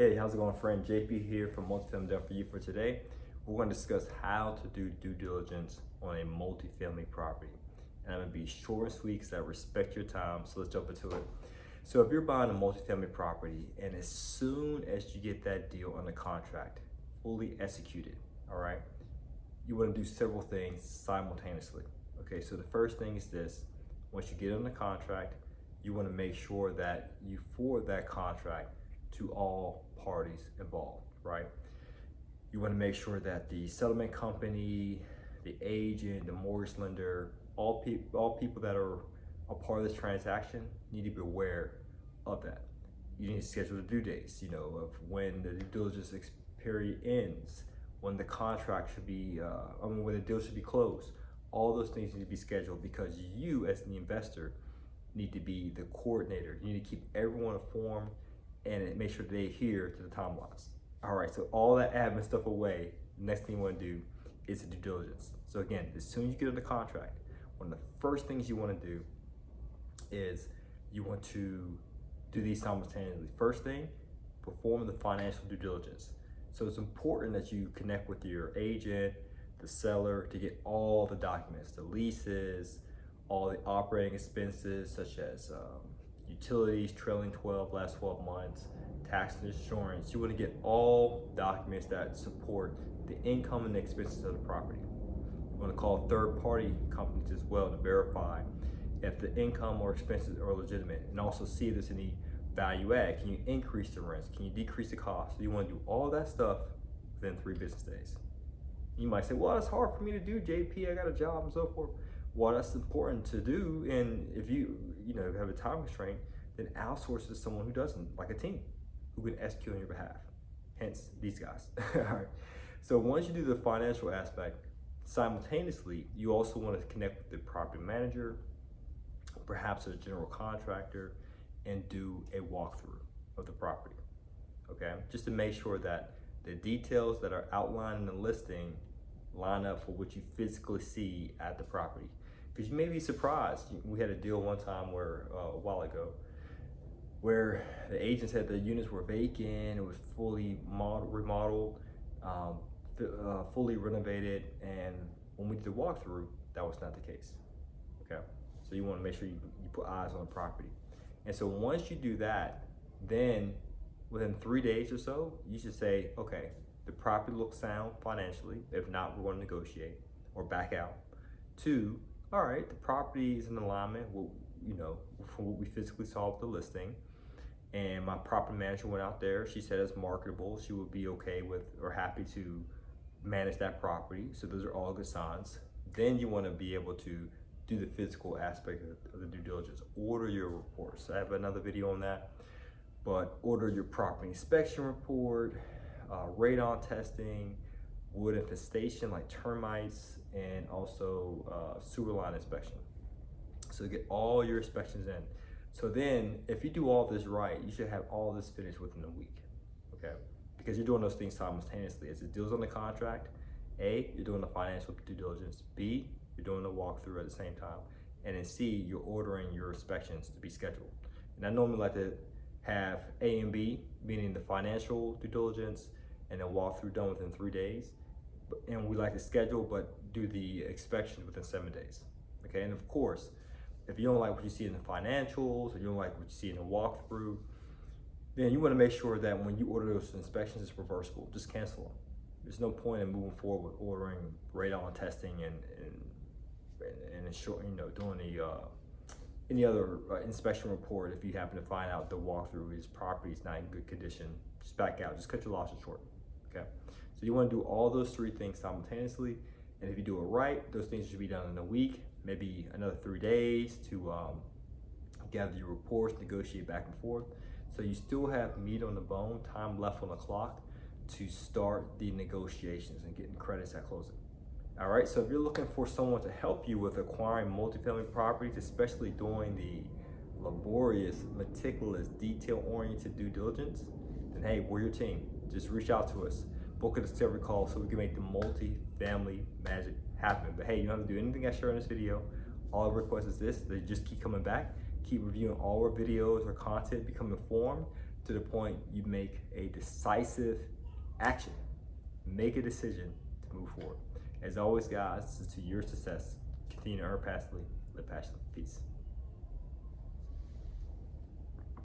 Hey, how's it going, friend? JP here from Multifamily Done For You. For today, we're going to discuss how to do due diligence on a multifamily property. And I'm going to be short and sweet because I respect your time, so let's jump into it. So if you're buying a multifamily property and as soon as you get that deal under contract, fully executed, all right, you want to do several things simultaneously. Okay, so the first thing is this: once you get under contract, you want to make sure that you forward that contract to all parties involved, right? You want to make sure that the settlement company, the agent, the mortgage lender, all people that are a part of this transaction need to be aware of that. You need to schedule the due dates, of when the due diligence period ends, when the contract should be, when the deal should be closed. All those things need to be scheduled because you, as the investor, need to be the coordinator. You need to keep everyone informed and make sure they adhere to the timelines. All right, so all that admin stuff away, next thing you want to do is the due diligence. So again, as soon as you get under contract, one of the first things you want to do is you want to do these simultaneously. First thing, perform the financial due diligence. So it's important that you connect with your agent, the seller, to get all the documents, the leases, all the operating expenses such as utilities, trailing last 12 months, tax and insurance. You want to get all documents that support the income and the expenses of the property. You want to call third-party companies as well to verify if the income or expenses are legitimate, and also see if there's any value add. Can you increase the rents? Can you decrease the cost? So you want to do all that stuff within 3 business days. You might say, well, it's hard for me to do, JP, I got a job and so forth. Well, that's important to do, and if you have a time constraint, then outsource to someone who doesn't, like a team, who can execute on your behalf. Hence, these guys. All right. So once you do the financial aspect, simultaneously, you also want to connect with the property manager, perhaps a general contractor, and do a walkthrough of the property. Okay, just to make sure that the details that are outlined in the listing line up for what you physically see at the property. Because you may be surprised. We had a deal one time where a while ago where the agent said the units were vacant, it was fully remodeled, fully renovated, and when we did the walkthrough, that was not the case. Okay, so you want to make sure you put eyes on the property. And so once you do that, then within 3 days or so, you should say, okay, the property looks sound financially. If not, we're going to negotiate or back out. 2, all right, the property is in alignment with, from what we physically saw with the listing. And my property manager went out there. She said it's marketable. She would be okay with or happy to manage that property. So those are all good signs. Then you want to be able to do the physical aspect of the due diligence. Order your reports. I have another video on that. But order your property inspection report, radon testing, wood infestation like termites, and also sewer line inspection. So get all your inspections in. So then, if you do all this right, you should have all this finished within a week, okay? Because you're doing those things simultaneously. As the deal's on the contract, A, you're doing the financial due diligence. B, you're doing the walkthrough at the same time. And then C, you're ordering your inspections to be scheduled. And I normally like to have A and B, meaning the financial due diligence and then walkthrough done within 3 days. And we like to schedule, but do the inspection within 7 days, okay? And of course, if you don't like what you see in the financials, or you don't like what you see in the walkthrough, then you want to make sure that when you order those inspections, it's reversible. Just cancel them. There's no point in moving forward with ordering radon testing and doing the any other inspection report if you happen to find out the walkthrough is property is not in good condition. Just back out. Just cut your losses short. Okay. So you want to do all those 3 things simultaneously, and if you do it right, those things should be done in a week. Maybe another 3 days to gather your reports, negotiate back and forth. So you still have meat on the bone, time left on the clock to start the negotiations and getting credits at closing. All right, so if you're looking for someone to help you with acquiring multifamily properties, especially doing the laborious, meticulous, detail-oriented due diligence, then hey, we're your team. Just reach out to us. Book a discovery call so we can make the multifamily magic happen. But hey, you don't have to do anything I share in this video. All I request is this: they just keep coming back, keep reviewing all our videos or content, become informed, to the point you make a decisive action. Make a decision to move forward. As always, guys, this is to your success. Continue to earn passively, live passionately. Peace.